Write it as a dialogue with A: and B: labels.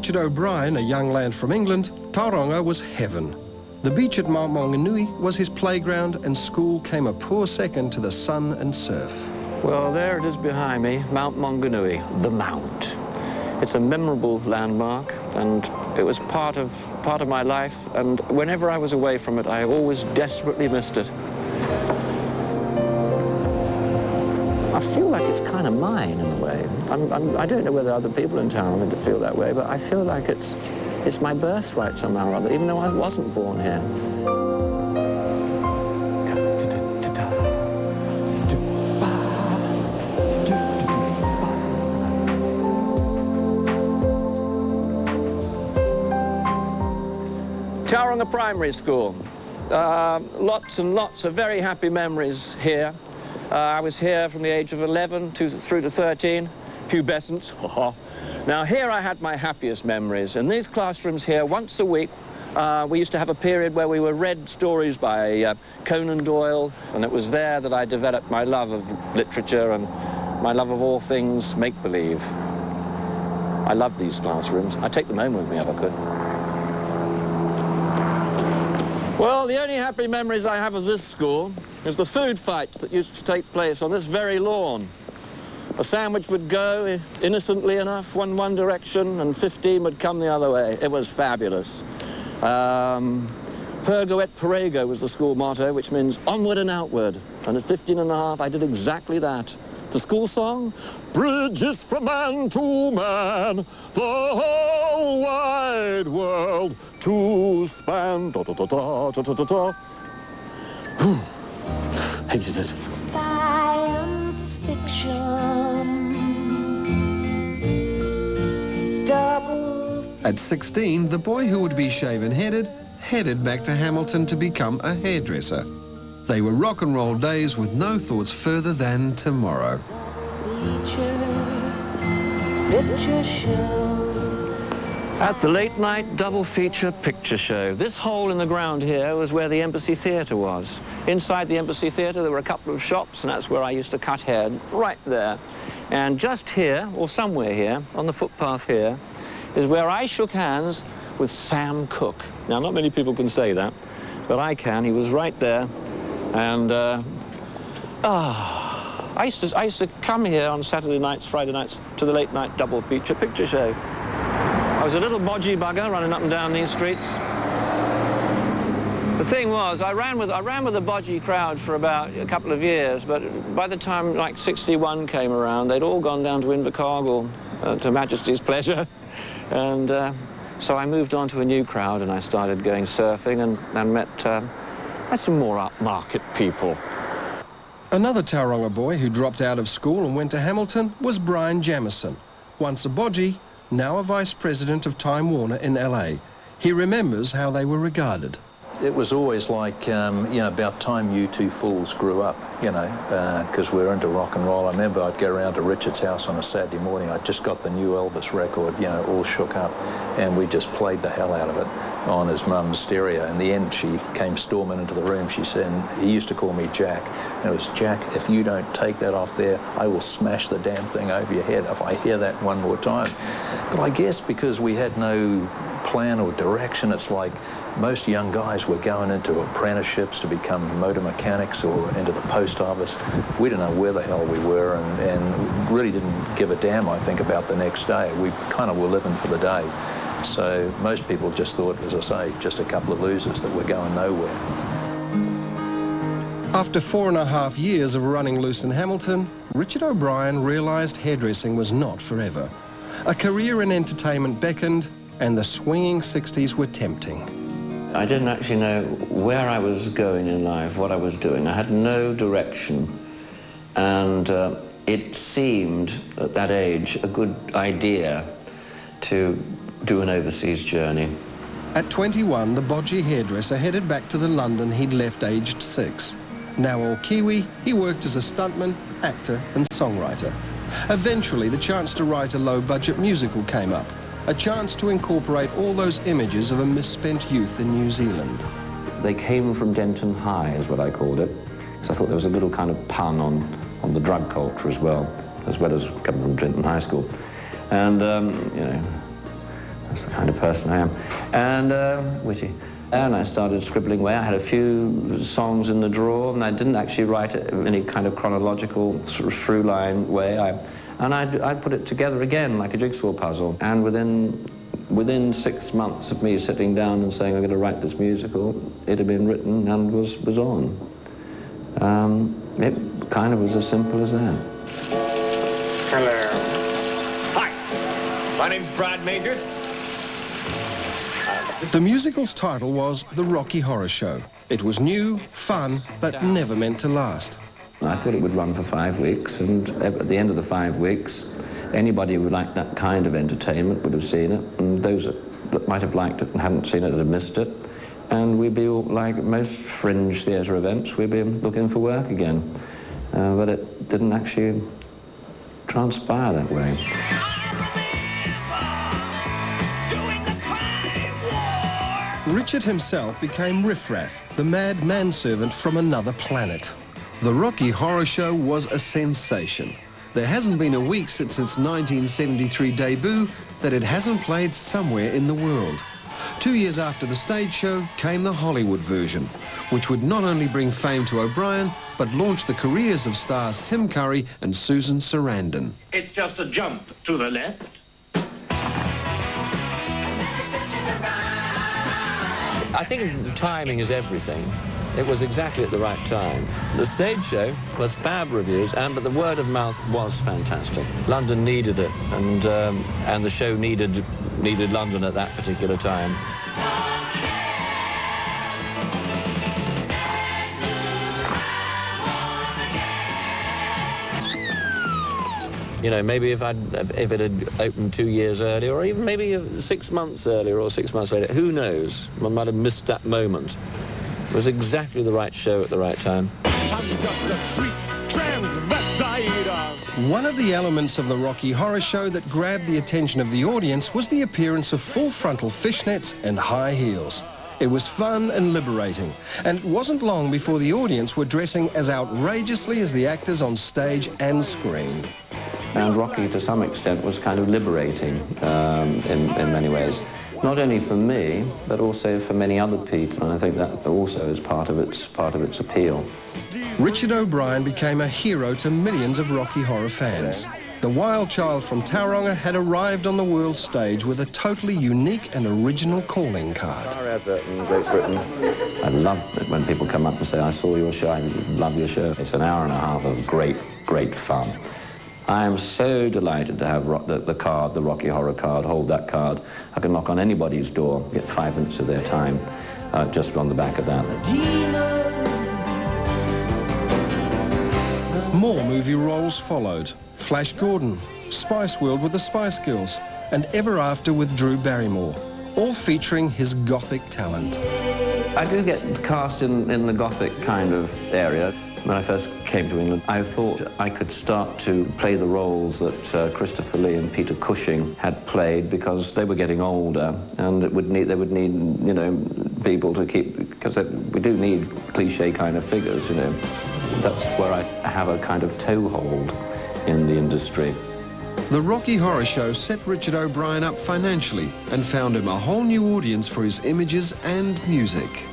A: Richard O'Brien, a young lad from England, Tauranga was heaven. The beach at Mount Maunganui was his playground, and school came a poor second to the sun and surf.
B: Well, there it is behind me, Mount Maunganui, the Mount. It's a memorable landmark, and it was part of my life, and whenever I was away from it, I always desperately missed it. I feel like it's kind of mine in a way. I don't know whether other people in town feel that way, but I feel like it's my birthright somehow or other, even though I wasn't born here. Tauranga Primary School. Lots and lots of very happy memories here. I was here from the age of 11 through to 13, pubescent. Now here I had my happiest memories. In these classrooms here, once a week, we used to have a period where we were read stories by Conan Doyle, and it was there that I developed my love of literature and my love of all things make-believe. I love these classrooms. I'd take them home with me if I could. Well, the only happy memories I have of this school is the food fights that used to take place on this very lawn. A sandwich would go, innocently enough, one direction, and 15 would come the other way. It was fabulous. Pergo et perego was the school motto, which means onward and outward. And at 15 and a half, I did exactly that. The school song, bridges from man to man, the whole wide world to span. Da, da, da, da, da, da, da, da. Hated it.
C: Science fiction. Double.
A: At 16, the boy who would be shaven-headed headed back to Hamilton to become a hairdresser. They were rock and roll days with no thoughts further than tomorrow.
C: Picture show.
B: At the late night double feature picture show. This hole in the ground here was where the Embassy Theatre was. Inside the Embassy Theatre there were a couple of shops, and that's where I used to cut hair, right there. And just here, or somewhere here, on the footpath here, is where I shook hands with Sam Cooke. Now, not many people can say that, but I can. He was right there. And I used to come here on Saturday nights, Friday nights, to the late night double feature picture show. I was a little bodgy bugger running up and down these streets. The thing was, I ran with a bodgy crowd for about a couple of years, but by the time like 61 came around, they'd all gone down to Invercargill, to Majesty's pleasure. And so I moved on to a new crowd, and I started going surfing and met some more upmarket people.
A: Another Tauranga boy who dropped out of school and went to Hamilton was Brian Jamieson. Once a bodgy, now a vice president of Time Warner in LA. He remembers how they were regarded.
D: It was always like, you know, about time you two fools grew up, you know, because we were into rock and roll. I remember I'd go around to Richard's house on a Saturday morning. I'd just got the new Elvis record, you know, all shook up, and we just played the hell out of it on his mum's stereo. In the end, she came storming into the room. She said, and he used to call me Jack, and it was, Jack, if you don't take that off there, I will smash the damn thing over your head if I hear that one more time. But I guess because we had no plan or direction, it's like most young guys were going into apprenticeships to become motor mechanics or into the post office. We didn't know where the hell we were, and really didn't give a damn, I think, about the next day. We kind of were living for the day. So most people just thought, as I say, just a couple of losers that were going nowhere.
A: After 4.5 years of running loose in Hamilton, Richard O'Brien realised hairdressing was not forever. A career in entertainment beckoned, and the swinging 60s were tempting.
B: I didn't actually know where I was going in life, what I was doing. I had no direction. And it seemed, at that age, a good idea to do an overseas journey.
A: At 21, the bodgy hairdresser headed back to the London he'd left aged 6. Now all Kiwi, he worked as a stuntman, actor and songwriter. Eventually, the chance to write a low-budget musical came up. A chance to incorporate all those images of a misspent youth in New Zealand.
B: They came from Denton High, is what I called it. So I thought there was a little kind of pun on the drug culture as well as coming from Denton High School. And, you know, That's the kind of person I am. And witty. And I started scribbling away. I had a few songs in the drawer, and I didn't actually write it in any kind of chronological through-line way. I'd put it together again like a jigsaw puzzle. And within 6 months of me sitting down and saying I'm going to write this musical, it had been written and was on. It kind of was as simple as that.
E: Hello. Hi, my name's Brad Majors.
A: The musical's title was The Rocky Horror Show. It was new, fun, but never meant to last.
B: I thought it would run for 5 weeks, and at the end of the 5 weeks, anybody who liked that kind of entertainment would have seen it, and those that might have liked it and hadn't seen it would have missed it. And we'd be, like most fringe theatre events, we'd be looking for work again. But it didn't actually transpire that way.
A: Richard himself became Riff Raff, the mad manservant from another planet. The Rocky Horror Show was a sensation. There hasn't been a week since its 1973 debut that it hasn't played somewhere in the world. 2 years after the stage show came the Hollywood version, which would not only bring fame to O'Brien, but launch the careers of stars Tim Curry and Susan Sarandon.
E: It's just a jump to the left.
B: I think timing is everything. It was exactly at the right time. The stage show was fab reviews, but the word of mouth was fantastic. London needed it, and the show needed London at that particular time. You know, maybe if it had opened 2 years earlier, or even maybe 6 months earlier or 6 months later, who knows? One might have missed that moment. It was exactly the right show at the right time.
E: I'm just a sweet transvestite.
A: One of the elements of the Rocky Horror Show that grabbed the attention of the audience was the appearance of full frontal fishnets and high heels. It was fun and liberating, and it wasn't long before the audience were dressing as outrageously as the actors on stage and screen.
B: And Rocky, to some extent, was kind of liberating in many ways. Not only for me, but also for many other people, and I think that also is part of its appeal.
A: Richard O'Brien became a hero to millions of Rocky Horror fans. The wild child from Tauranga had arrived on the world stage with a totally unique and original calling card.
B: Our advert in Great Britain. I love it when people come up and say, I saw your show, I love your show. It's an hour and a half of great, great fun. I am so delighted to have the card, the Rocky Horror card, hold that card. I can knock on anybody's door, get 5 minutes of their time, just on the back of that.
A: More movie roles followed. Flash Gordon, Spice World with the Spice Girls, and Ever After with Drew Barrymore, all featuring his gothic talent.
B: I do get cast in the gothic kind of area. When I first came to England, I thought I could start to play the roles that Christopher Lee and Peter Cushing had played, because they were getting older, and they would need, you know, people to keep, because we do need cliche kind of figures, you know. That's where I have a kind of toehold in the industry.
A: The Rocky Horror Show set Richard O'Brien up financially and found him a whole new audience for his images and music.